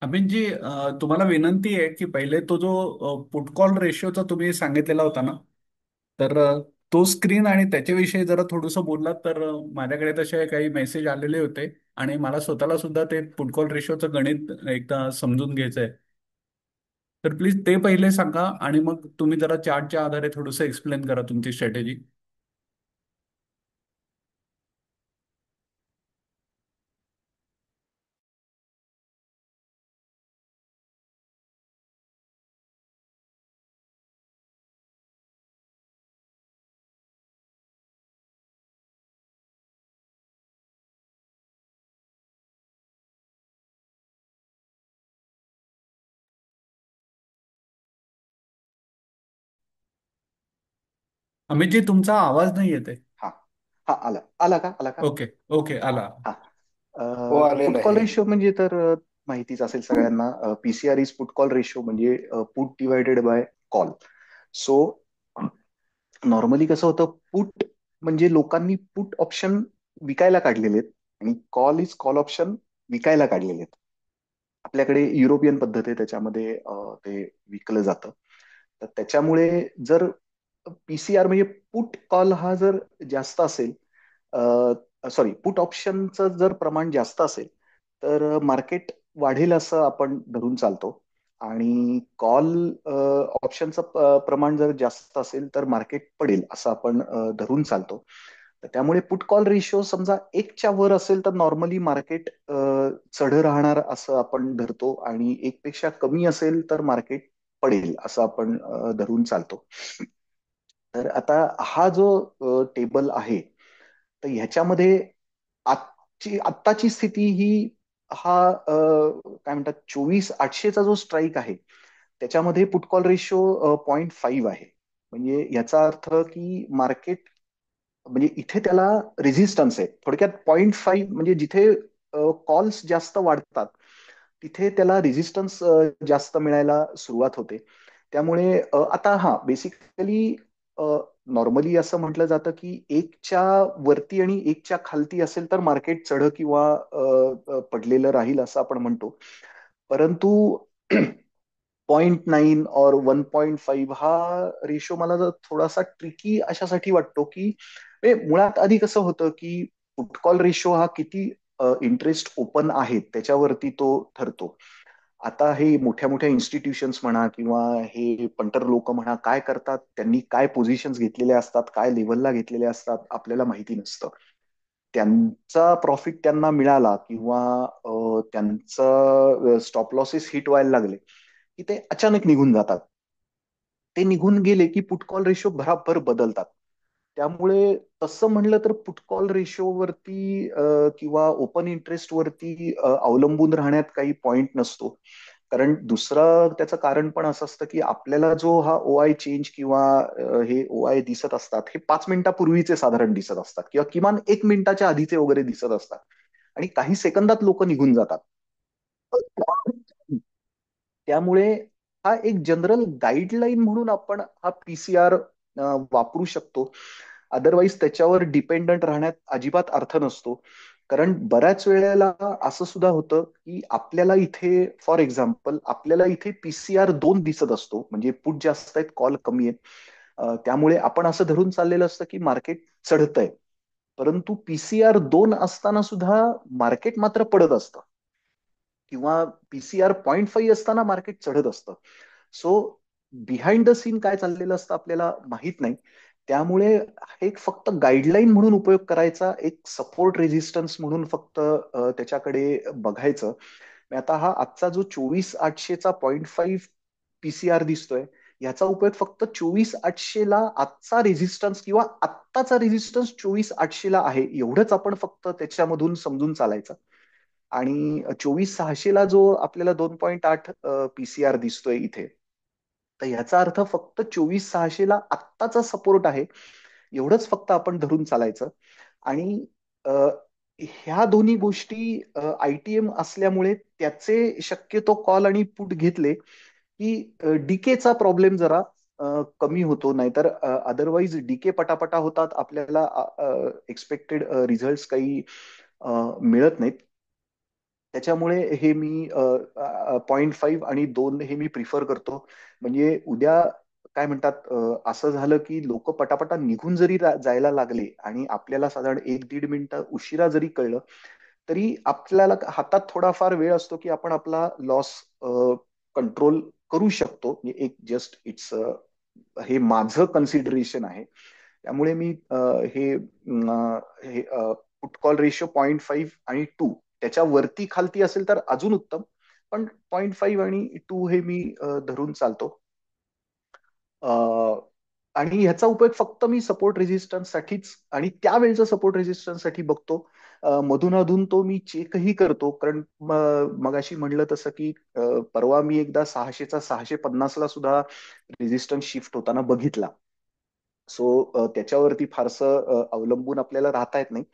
अभिनजी, तुम्हाला विनंती आहे की पहिले तो जो पुट कॉल रेशोचा तुम्ही सांगितलेला होता ना, तर तो स्क्रीन आणि त्याच्याविषयी जरा थोडंसं बोललात तर माझ्याकडे तसे काही मेसेज आलेले होते आणि मला स्वतःला सुद्धा ते पुट कॉल रेशोचं गणित एकदा समजून घ्यायचं आहे. तर प्लीज ते पहिले सांगा आणि मग तुम्ही जरा चार्टच्या आधारे थोडंसं एक्सप्लेन करा तुमची स्ट्रॅटेजी. अमितजी, तुमचा आवाज नाही येते. हा. हा, आला आला का आला का? ओके. ओके, आला. हा. हो आलेलं पुट कॉल आहे. रेशो म्हणजे तर माहितीच असेल सगळ्यांना. PCR is put call ratio, म्हणजे put divided by call. So normally कसं होतं, पुट म्हणजे लोकांनी पुट ऑप्शन विकायला काढलेले आहेत आणि कॉल इज कॉल ऑप्शन विकायला काढलेले आहेत. आपल्याकडे युरोपियन पद्धत आहे, त्याच्यामध्ये ते विकलं जातं. तर त्याच्यामुळे जर पीसीआर म्हणजे पुट कॉल हा जर जास्त असेल, सॉरी पुट ऑप्शनचं जर प्रमाण जास्त असेल, तर मार्केट वाढेल असं आपण धरून चालतो. आणि कॉल ऑप्शनचं प्रमाण जर जास्त असेल तर मार्केट पडेल असं आपण धरून चालतो. तर त्यामुळे पुट कॉल रेशो समजा एकच्या वर असेल तर नॉर्मली मार्केट चढ राहणार असं आपण धरतो, आणि एक पेक्षा कमी असेल तर मार्केट पडेल असं आपण धरून चालतो. तर आता हा जो टेबल आहे, तर ह्याच्यामध्ये आत्ताची स्थिती ही हा काय म्हणतात 24,800चा जो स्ट्राईक आहे, त्याच्यामध्ये पुट कॉल रेशो 0.5 आहे. म्हणजे याचा अर्थ की मार्केट, म्हणजे इथे त्याला रेझिस्टन्स आहे थोडक्यात. 0.5 म्हणजे जिथे कॉल्स जास्त वाढतात तिथे त्याला रेझिस्टन्स जास्त मिळायला सुरुवात होते. त्यामुळे आता हा बेसिकली नॉर्मली असं म्हटलं जातं की एकच्या वरती आणि एकच्या खालती असेल तर मार्केट चढ किंवा पडलेलं राहील असं आपण म्हणतो. परंतु 0.9 और 1.5 हा रेशो मला जर थोडासा ट्रिकी अशासाठी वाटतो की मुळात आधी कसं होतं की फुटकॉल रेशो हा किती इंटरेस्ट ओपन आहेत त्याच्यावरती तो ठरतो. आता हे मोठ्या मोठ्या इन्स्टिट्यूशन्स म्हणा किंवा हे पंटर लोक म्हणा, काय करतात, त्यांनी काय पोझिशन्स घेतलेल्या असतात, काय लेवलला घेतलेल्या असतात, आपल्याला माहिती नसतं. त्यांचा प्रॉफिट त्यांना मिळाला किंवा त्यांचं स्टॉप लॉसेस हिट व्हायला लागले की ते अचानक निघून जातात. ते निघून गेले की पुट कॉल रेशो भराभर बदलतात. त्यामुळे तसं म्हणलं तर पुट कॉल रेशोवरती किंवा ओपन इंटरेस्ट वरती अवलंबून राहण्यात काही पॉइंट नसतो. कारण दुसरं त्याचं कारण पण असं असतं की आपल्याला जो हा ओ आय चेंज किंवा हे ओ आय दिसत असतात, हे 5 मिनिटापूर्वीचे साधारण दिसत असतात किंवा किमान 1 मिनिटाच्या आधीचे वगैरे दिसत असतात, आणि काही सेकंदात लोक निघून जातात. त्यामुळे हा एक जनरल गाईडलाईन म्हणून आपण हा पीसीआर वापरू शकतो. अदरवाईज त्याच्यावर डिपेंडंट राहण्यात अजिबात अर्थ नसतो. कारण बऱ्याच वेळेला असं सुद्धा होतं की आपल्याला इथे, फॉर एक्झाम्पल, आपल्याला इथे पीसीआर 2 दिसत असतो, म्हणजे पुट जास्त आहेत कॉल कमी आहेत. त्यामुळे आपण असं धरून चाललेलं असतं की मार्केट चढतंय. परंतु पीसीआर 2 असताना सुद्धा मार्केट मात्र पडत असतं, किंवा पीसीआर 0.5 असताना मार्केट चढत असतं. सो बिहाइंड द सीन काय चाललेलं असतं आपल्याला माहित नाही. त्यामुळे हे एक फक्त गाईडलाईन म्हणून उपयोग करायचा, एक सपोर्ट रेझिस्टन्स म्हणून फक्त त्याच्याकडे बघायचं. आता हा आजचा जो 24,800चा 0.5 पीसीआर दिसतोय, याचा उपयोग फक्त 24,800ला आजचा रेझिस्टन्स किंवा आत्ताचा रेझिस्टन्स 24,800ला आहे एवढंच आपण फक्त त्याच्यामधून समजून चालायचं. आणि 24,600ला जो आपल्याला 2.8 पीसीआर दिसतोय इथे, तर याचा अर्थ फक्त 24,600ला आत्ताचा सपोर्ट आहे एवढंच फक्त आपण धरून चालायचं. आणि अ, ह्या दोन्ही गोष्टी आयटीएम असल्यामुळे त्याचे शक्यतो कॉल आणि पुट घेतले की डीकेचा प्रॉब्लेम जरा कमी होतो. नाहीतर अदरवाईज डीके पटापटा होतात, आपल्याला एक्सपेक्टेड रिझल्ट काही मिळत नाहीत. त्याच्यामुळे हे मी 0.5 आणि 2 हे मी प्रिफर करतो. म्हणजे उद्या काय म्हणतात, असं झालं की लोक पटापटा निघून जरी जायला लागले आणि आपल्याला साधारण 1-1.5 मिनिटं उशिरा जरी कळलं, तरी आपल्याला हातात थोडाफार वेळ असतो की आपण आपला लॉस कंट्रोल करू शकतो. म्हणजे एक जस्ट इट्स हे माझं कन्सिडरेशन आहे. त्यामुळे मी हे पुट कॉल रेशो 0.5 आणि 2 त्याच्या वरती खालती असेल तर अजून उत्तम, पण 0.5 आणि 2 हे मी धरून चालतो. आणि ह्याचा उपयोग फक्त मी सपोर्ट रेजिस्टन्स साठीच आणि त्यावेळेचा सपोर्ट रेजिस्टन्स साठी बघतो. मधून अधून तो मी चेकही करतो, कारण मगाशी म्हणलं तसं की परवा मी एकदा 600चा 650 ला सुद्धा रेजिस्टन्स शिफ्ट होताना बघितला. सो त्याच्यावरती फारसं अवलंबून आपल्याला राहता येत नाही.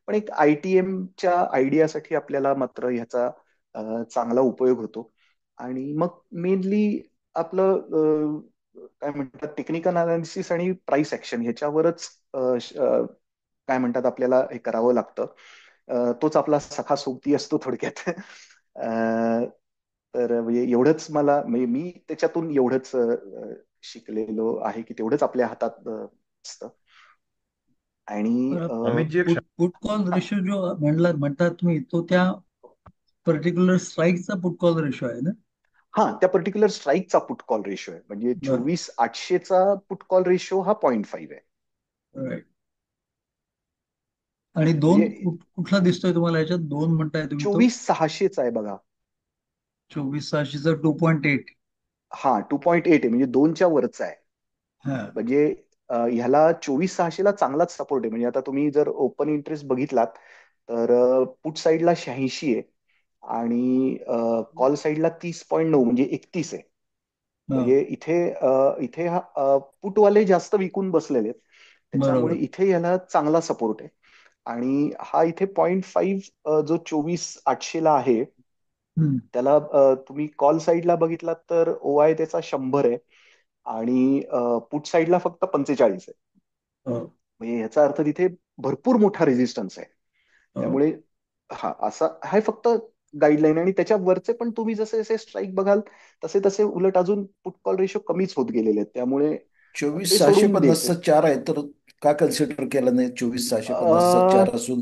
पण एक आयटीएमच्या आयडियासाठी आपल्याला मात्र ह्याचा चांगला उपयोग होतो. आणि मग मेनली आपलं काय म्हणतात, टेक्निकल अनालिसिस आणि प्राइस ऍक्शन ह्याच्यावरच काय म्हणतात आपल्याला हे करावं लागतं. तोच आपला सखा सोबती असतो थोडक्यात. तर म्हणजे एवढंच मला, म्हणजे मी त्याच्यातून एवढंच शिकलेलो आहे की तेवढंच आपल्या हातात असतं. आणि तर अ, अमित जी एक पुट पुट कॉल हा रेशो जो म्हणतात तुम्ही, तो त्या पर्टिक्युलर स्ट्राईकचा पुट कॉल रेशो आहे ना? हा, त्या पर्टिक्युलर स्ट्राईकचा पुट कॉल रेशो आहे. म्हणजे बरं. 24,800चा पुट कॉल रेशो हा 0.5 आहे. राईट. आणि दोन म्हणजे कुठला दिसतोय तुम्हाला याच्यात? दोन म्हणताय तुम्ही तो? 24,600चा आहे बघा. 24,600चा 2.8. हा, 2.8 आहे, म्हणजे दोनच्या वरचा आहे. हा. म्हणजे ह्याला 24,600ला चांगलाच सपोर्ट आहे. म्हणजे आता तुम्ही जर ओपन इंटरेस्ट बघितलात तर पुट साईडला 86 आहे आणि कॉल साईडला 30.9 म्हणजे 31 आहे. हा. म्हणजे इथे पुटवाले जास्त विकून बसलेले आहेत. त्याच्यामुळे बरोबर. इथे याला चांगला सपोर्ट आहे. आणि हा इथे 0.5 जो 24,800ला आहे, हम्म. त्याला तुम्ही कॉल साईडला बघितलात तर ओआय त्याचा 100 आहे आणि पुट साईडला फक्त 45 आहे. हो. म्हणजे याचा अर्थ तिथे भरपूर मोठा रेजिस्टन्स आहे. हो. त्यामुळे हा असा आहे फक्त गाईडलाईन. आणि त्याच्या वरचे पण तुम्ही जसे जसे स्ट्राईक बघाल तसे तसे उलट अजून पुट कॉल रेशो कमीच होत गेलेले आहेत. त्यामुळे चोवीस ते सहाशे सोडून द्यायचे. पन्नासचा चार आहे तर का कन्सिडर केलं नाही 24,650चा अ, चार असून?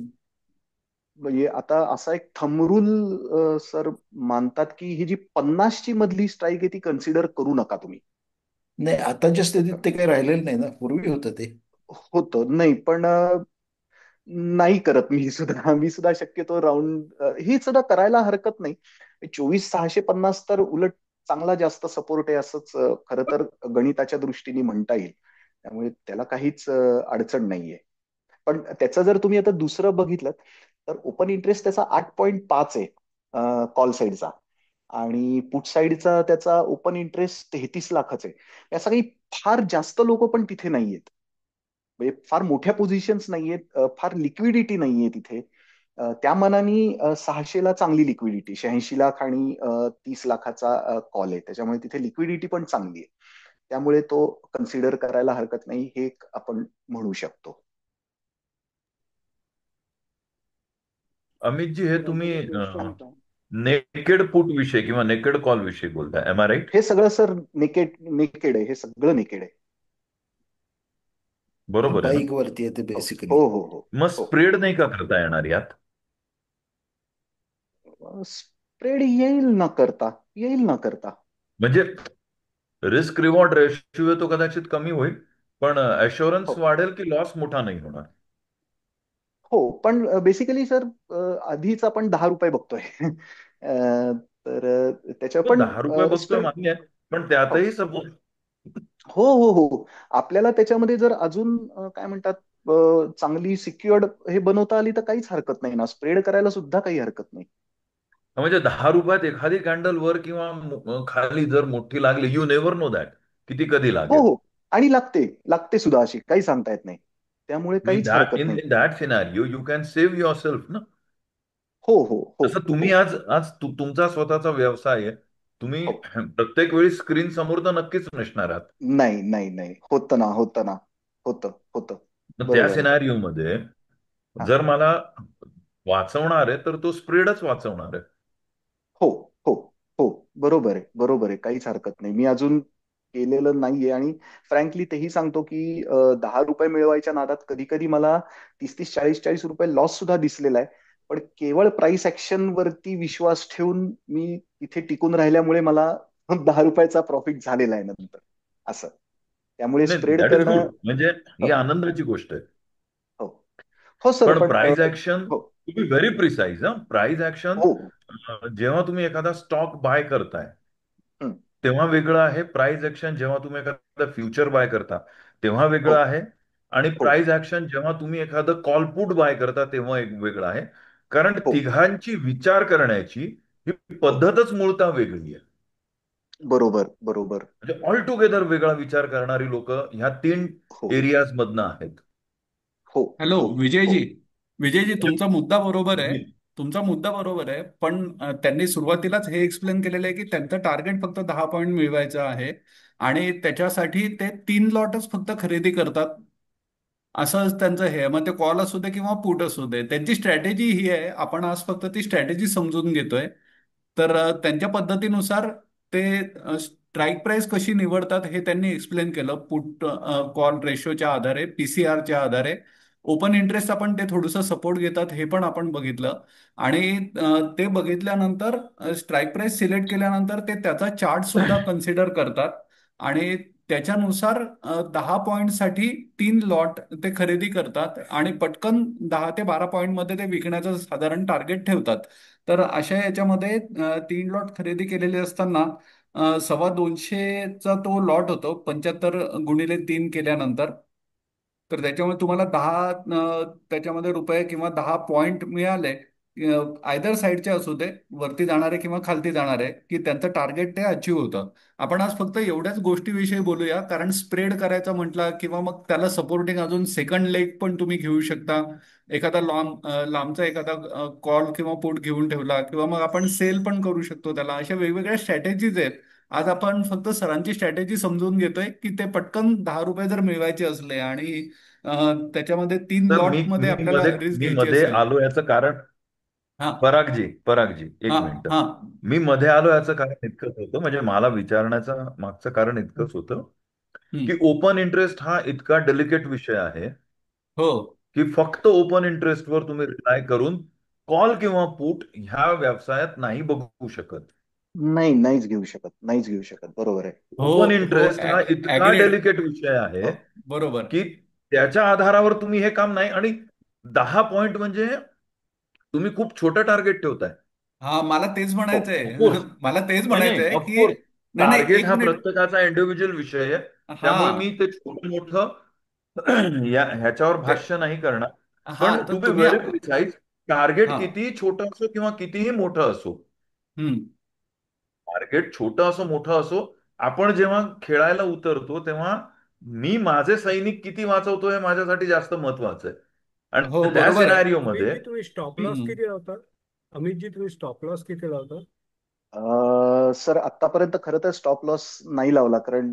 म्हणजे आता असा एक थंब रूल सर मानतात की ही जी 50ची मधली स्ट्राईक आहे ती कन्सिडर करू नका तुम्ही. नाही, आताच्या स्थितीत ते काही राहिलेलं नाही ना, पूर्वी होतं ते. होतं नाही, पण नाही करत मी सुद्धा शक्यतो राऊंड ही सुद्धा करायला हरकत नाही. 24,650 तर उलट चांगला जास्त सपोर्ट आहे असंच खरं तर गणिताच्या दृष्टीने म्हणता येईल. त्यामुळे त्याला काहीच अडचण नाहीये. पण त्याचं जर तुम्ही आता दुसरं बघितलं तर ओपन इंटरेस्ट त्याचा 8.5 आहे कॉल साईडचा. आणि पुट साईडचा त्याचा ओपन इंटरेस्ट 33 लाखाचा आहे. असं काही फार जास्त लोक पण तिथे नाहीयेत. म्हणजे फार मोठ्या पोझिशन्स नाहीयेत, फार लिक्विडिटी नाहीये तिथे. त्या मानाने 600ला चांगली लिक्विडिटी, 86 लाख आणि 30 लाखाचा कॉल आहे. त्याच्यामुळे तिथे लिक्विडिटी पण चांगली आहे. त्यामुळे तो कन्सिडर करायला हरकत नाही, हे एक आपण म्हणू शकतो. अमित जी, हे तुम्ही नेकेड पुट विषय किंवा नेकेड कॉल विषयी बोलताय, एम आय राईट? हे सगळं सर नेकेड नेकेड आहे. हे सगळं नेकेड आहे. बरोबर आहे ना? बाईक वरती येते हो बेसिकली. हो हो हो. मग हो, स्प्रेड नाही का करता येणार यात? स्प्रेड येईल ना करता. म्हणजे रिस्क रिवॉर्ड रेशिओ तो कदाचित कमी होईल, पण अशुरन्स हो वाढेल की लॉस मोठा नाही होणार? हो, पण बेसिकली सर आधीच आपण 10 रुपये बघतोय. तर त्याच्या तो पण 10 रुपये बघतोय स्प्रेड. मान्य आहे, पण हो त्यातही सपोज हो हो हो. आपल्याला त्याच्यामध्ये जर अजून काय म्हणतात चांगली सिक्युअर्ड हे बनवता आली तर काहीच हरकत नाही ना. स्प्रेड करायला सुद्धा काही हरकत नाही. म्हणजे 10 रुपयात एखादी कॅन्डल वर किंवा खाली जर मोठी लागली, यू नेव्हर नो दॅट किती कधी हो लागेल. हो. आणि लागते लागते सुद्धा अशी, काही सांगता येत नाही. त्यामुळे इन काहीच दॅट हरकत इन नाही. In that scenario you can save your self ना. हो हो हो जसं तुम्ही हो आज आज तुमचा स्वतःचा व्यवसाय आहे, तुम्ही हो. प्रत्येक वेळी स्क्रीन समोर तर नक्कीच नसणार आहात. नाही नाही नाही, होतं ना, होतं ना, होतं होतं. तर त्या बरोबर आहे. सिनारिओमध्ये हा. जर मला वाचवणार आहे तर तो स्प्रेडच वाचवणार आहे. हो, हो, हो. बरोबर आहे, बरोबर आहे. काहीच हरकत नाही. मी अजून केलेलं नाहीये आणि फ्रँकली तेही सांगतो की ₹10 मिळवायच्या नादात कधी कधी मला 30-30, 40-40 रुपये लॉस सुद्धा दिसलेला आहे. पण केवळ प्राइस ऍक्शन वरती विश्वास ठेवून मी तिथे टिकून राहिल्यामुळे मला ₹10 प्रॉफिट झालेला आहे नंतर असं. त्यामुळे नाही, स्प्रेड दॅट इज गुड. करणं. म्हणजे हो, ही आनंदाची गोष्ट आहे. हो, हो सर. पण पण प्राइस ऍक्शन हो, to be very precise. Price action हो. जेव्हा तुम्ही एखादा स्टॉक बाय करताय हं, तेव्हा वेगळं आहे. प्राइस ऍक्शन जेव्हा तुम्ही एखादा फ्युचर बाय करता तेव्हा हो, वेगळं आहे. आणि हो, प्राइस ऍक्शन जेव्हा तुम्ही एखादं कॉल पुट बाय करता तेव्हा एक वेगळं आहे. कारण हो, तिघांची विचार करण्याची ही हो. पद्धतच मूळतः वेगळी आहे. बरोबर, बरोबर. म्हणजे ऑल टुगेदर वेगळा विचार करणारी लोक ह्या 3 हो, एरियाज मधनं आहेत. हो, हॅलो हो, हो. विजयजी. विजयजी, Yes, तुमचा मुद्दा बरोबर आहे. अगदी. तुमचा मुद्दा बरोबर आहे, पण त्यांनी सुरुवातीलाच हे एक्सप्लेन केलेलं आहे की त्यांचं टार्गेट फक्त 10 पॉईंट मिळवायचं आहे आणि त्याच्यासाठी ते 3 लॉटच फक्त खरेदी करतात. असंच त्यांचं हे आहे. मग ते कॉल असू दे किंवा पुट असू दे, त्यांची स्ट्रॅटेजी ही आहे. आपण आज फक्त ती स्ट्रॅटेजी समजून घेतोय. तर त्यांच्या पद्धतीनुसार ते स्ट्राईक प्राइस कशी निवडतात हे त्यांनी एक्सप्लेन केलं. पुट कॉल रेशोच्या आधारे, पीसीआरच्या आधारे. ओपन इंटरेस्ट आपण ते थोडंसं सपोर्ट घेतात हे पण आपण बघितलं. आणि ते बघितल्यानंतर स्ट्राईक प्राइस सिलेक्ट केल्यानंतर ते त्याचा चार्ट सुद्धा कन्सिडर करतात. आणि त्याच्यानुसार 10 पॉईंटसाठी 3 लॉट ते खरेदी करतात आणि पटकन 10 ते 12 पॉईंट मध्ये ते विकण्याचं साधारण टार्गेट ठेवतात. तर अशा याच्यामध्ये 3 लॉट खरेदी केलेले असताना 250चा तो लॉट होतो 75 गुणिले 3 केल्यानंतर. तर त्याच्यामुळे तुम्हाला 10 त्याच्यामध्ये रुपये किंवा 10 पॉईंट मिळाले. आयदर साईडचे असू दे, वरती जाणारे किंवा खालती जाणारे, की त्यांचं टार्गेट ते अचीव होतं. आपण आज फक्त एवढ्याच गोष्टीविषयी बोलूया, कारण स्प्रेड करायचं म्हटलं किंवा मग त्याला सपोर्टिंग अजून सेकंड लेग पण तुम्ही घेऊ शकता. एखादा लांबचा एखादा कॉल किंवा पुट घेऊन ठेवला किंवा मग आपण सेल पण करू शकतो त्याला. अशा वेगवेगळ्या स्ट्रॅटेजीज आहेत. आज आपण फक्त सरांची स्ट्रॅटेजी समजून घेतोय की ते पटकन 10 रुपये जर मिळवायचे असले आणि त्याच्यामध्ये तीन तर मी लॉट मध्ये मी आपल्याला मध्ये रिस्क मी घ्यायची मध्ये असेल. आलो याचं कारण, हा, परागजी हा, एक मिनिट. हा. मी मध्ये आलो याचं कारण इतकंच होतं, म्हणजे मला विचारण्याचं मागचं कारण इतकंच होतं हम्म. की ओपन इंटरेस्ट हा इतका डेलिकेट विषय आहे हो, की फक्त ओपन इंटरेस्टवर तुम्ही रिलाय करून कॉल किंवा पुट ह्या व्यवसायात नाही बघू शकत. नाही, नाहीच घेऊ शकत, नाहीच घेऊ शकत. बरोबर आहे. हो, ओपन हो. इंटरेस्ट हा इतका ऍग्रीड. डेलिकेट विषय आहे हो, बरोबर. की त्याच्या आधारावर तुम्ही हे काम नाही. आणि 10 पॉइंट म्हणजे तुम्ही खूप छोटं टार्गेट ठेवताय. हा, मला तेच हो, म्हणायचंय. ऑफकोर्स. मला तेच नाही नाही, म्हणायचंय की ऑफकोर्स. नाही, नाही, टार्गेट एक हा मिनिट. प्रत्येकाचा इंडिव्हिज्युअल विषय आहे. हा, त्यामुळे मी ते छोटं मोठं ह्याच्यावर ते भाष्य नाही करणार. हा, पण टू तर बी तुम्ही व्हेरी प्रिसाइज, टार्गेट हा. कितीही छोटं असो किंवा कितीही मोठं असो, हम्म. टार्गेट छोटं असो मोठं असो, आपण जेव्हा खेळायला उतरतो तेव्हा मी माझे सैनिक किती वाचवतो हे माझ्यासाठी जास्त महत्वाचं आहे. हो, आणि त्या बरोबर आहे. सिनारिओ मध्ये अमितजी तुम्ही स्टॉप लॉस हम्म. किती लावता? अमितजी तुम्ही स्टॉप लॉस किती लावता? सर आतापर्यंत खरं तर स्टॉप लॉस नाही लावला, कारण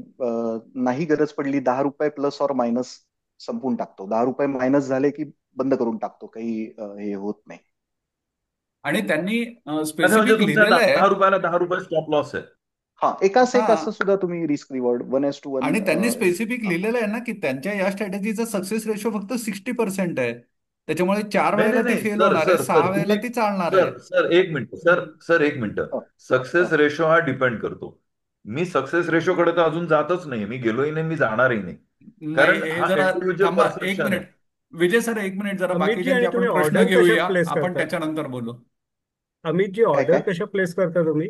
नाही गरज पडली. ₹10 प्लस और मायनस संपून टाकतो. ₹10 मायनस झाले की बंद करून टाकतो. काही हे होत नाही. आणि त्यांनी अच्छा, म्हणजे स्पेसिफिक तुमच्या लिहिलेलं आहे. 10 रुपयाला 10 रुपये स्टॉप लॉस आहे. हा, एकाच हा, एक असं सुद्धा तुम्ही रिस्क रिवॉर्ड 1:1. आणि त्यांनी स्पेसिफिक लिहिलेलं आहे ना की त्यांच्या या स्ट्रॅटेजीचा सक्सेस रेशो फक्त 60% आहे. त्याच्यामुळे 4 वेळेला नाही ती नाही फेल सर, होणार आहे, सर, सर, 6 वेळेला तुम्ही, ती चालणार आहे. सर सर एक मिनिट, सर एक मिनिट. सक्सेस हा. रेशो हा डिपेंड करतो. मी सक्सेस रेशोकडे तर अजून जातच नाही, मी गेलोही नाही, मी जाणारही नाही. नाही, कारण हे हा जरा इंडिव्हिज्युअल थांबा एक परसेप्शन आहे. मिनिट. विजय सर, एक मिनिट, जरा अमितजी बाकीच्यांचे आणि तुम्ही आपण प्रश्न ऑर्डर कशा घेऊया. प्लेस आपण करता? त्याच्यानंतर बोलू. अमितजी काय ऑर्डर काय? कशा प्लेस करता तुम्ही?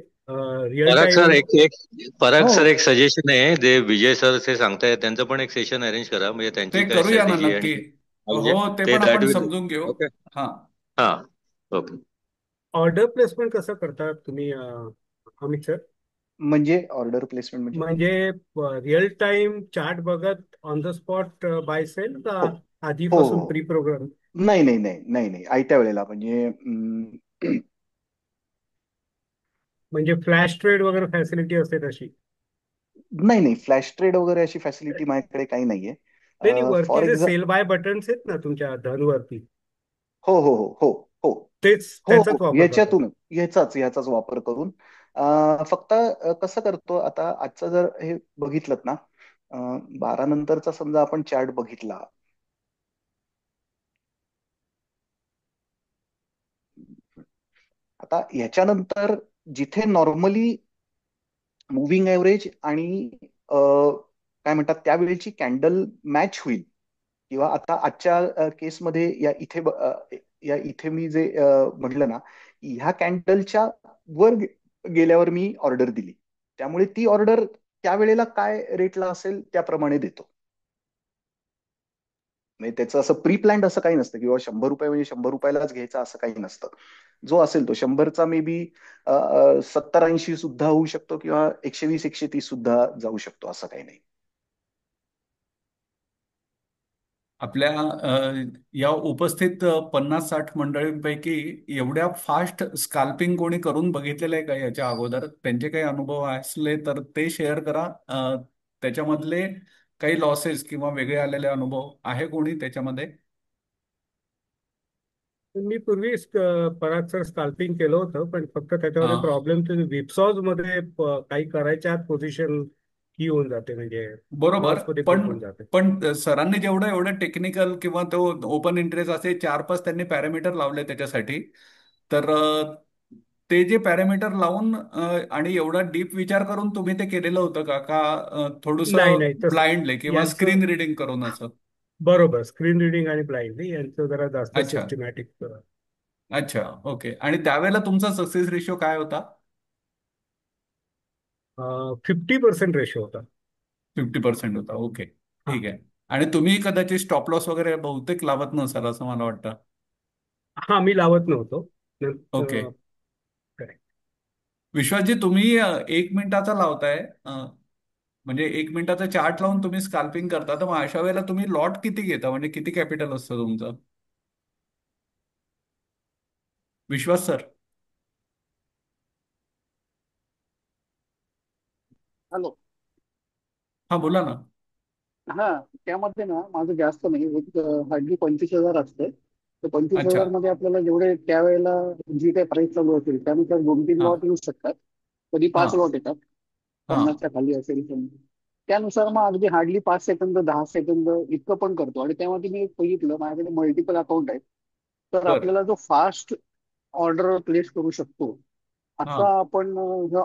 रिअल पराग टाइम? सर, एक एक पराग हो, सर, एक सजेशन आहे. जे विजय सर ते सांगतायत त्यांचं पण एक सेशन अरेंज करा, म्हणजे ते त्यांची काय करूया ना स्ट्रॅटेजी आहे नक्की. आणि हो, म्हणजे ते ते पण दॅट आपण विल. समजून घेऊ. ओके. हा. हा. ओके. ऑर्डर प्लेसमेंट कसं करता तुम्ही अमित सर? म्हणजे ऑर्डर प्लेसमेंट म्हणजे? म्हणजे रिअल टाइम चार्ट बघत on the spot buy sell का हो, हो, आधीपासून हो. Pre program? नाही, नाही, नाही, नाही, नाही, आयत्या वेळेला म्हणजे म्हणजे फ्लॅश ट्रेड वगैरे फॅसिलिटी असते तशी? नाही, नाही, फ्लॅश ट्रेड वगैरे अशी फॅसिलिटी माझ्याकडे काही नाहीये. नाही नाही, वरती फॉर जे एक्झाम्पल. सेल बाय बटन्स आहेत ना तुमच्या धनवरती, हो, हो, हो, हो. हो हो त्याचाच हो, वापर करतो. याच्यातून ह्याचाच वापर करून फक्त कसं करतो आता, आजचं जर हे बघितलं ना, 12 नंतरचा समजा आपण चार्ट बघितला, आता ह्याच्यानंतर जिथे नॉर्मली मुव्हिंग ऍव्हरेज आणि काय म्हणतात त्यावेळेची कॅन्डल मॅच होईल, किंवा आता आजच्या केसमध्ये या इथे मी जे म्हटलं ना, ह्या कॅन्डलच्या वर गेल्यावर मी ऑर्डर दिली, त्यामुळे ती ऑर्डर त्यावेळेला काय रेटला असेल त्याप्रमाणे देतो. म्हणजे त्याचं असं प्री प्लॅन्ड असं काही नसतं, किंवा 100 रुपये म्हणजे 100 रुपयालाच घ्यायचा असं काही नसतं. जो असेल तो 100चा मे बी 70-80 सुद्धा होऊ शकतो, किंवा 120-130 सुद्धा जाऊ शकतो, असं काही नाही. आपल्या या उपस्थित 50-60 मंडळींपैकी एवढ्या फास्ट स्काल्पिंग कोणी करून बघितलेलं आहे का याच्या अगोदर? त्यांचे काही अनुभव असले तर ते शेअर करा. त्याच्यामधले काही लॉसेस किंवा वेगळे आलेले अनुभव आहे कोणी त्याच्यामध्ये? मी पूर्वी पराग सर स्काल्पिंग केलं होतं, पण फक्त त्याच्यामध्ये हा, प्रॉब्लेम विप्सॉज मध्ये काही करायच्या आत पोझिशन की होऊन जाते, म्हणजे बरोबर. लॉस मध्ये पण क्लिक होऊन जाते. पण सरांनी जेवढं एवढं टेक्निकल किंवा तो ओपन इंटरेस्ट असे 4-5 त्यांनी पॅरामीटर लावले त्याच्यासाठी, तर ते जे पॅरामीटर लावून आणि एवढा डीप विचार करून तुम्ही ते केलेलं होतं का का नाही थोडंसं नाही, तसं ब्लाइंडली किंवा यांचं स्क्रीन रिडिंग करून असं? बरोबर, स्क्रीन रिडिंग आणि ब्लाइंडली यांचं जरा जास्त अच्छा, सिस्टमॅटिक. अच्छा, ओके. आणि त्यावेळेला तुमचा सक्सेस रेशो काय होता? 50% रेशो होता. 50% होता. ओके, हा ठीक आहे. आणि तुम्ही कदाचित स्टॉप लॉस वगैरे बहुतेक लावत नसाल असं मला वाटतं. हा, मी लावत नव्हतो. ओके. करेक्ट. विश्वासजी, तुम्ही 1 मिनिटाचा लावताय, म्हणजे 1 मिनिटाचा चार्ट लावून तुम्ही स्काल्पिंग करता, तर मग अशा वेळेला तुम्ही लॉट किती घेता, म्हणजे किती कॅपिटल असतं तुमचं? विश्वास सर. हॅलो. हा, बोला ना. हा, त्यामध्ये ना माझं जास्त नाही, एक हार्डली 25,000 असते. तर पंचवीस अच्छा. हजार मध्ये आपल्याला जेवढे त्यावेळेला जी काही प्राइस चालू असेल त्यानुसार 2-3 हा, लॉट येऊ शकतात. कधी हा, 5 लॉट येतात, हा, 50च्या खाली असेल तर. त्यानुसार मग अगदी हार्डली 5 सेकंद 10 सेकंद इतकं पण करतो. आणि त्यामध्ये मी एक बघितलं, माझ्याकडे मल्टिपल अकाउंट आहेत. तर बर. आपल्याला जो फास्ट ऑर्डर प्लेस करू शकतो हा, असा आपण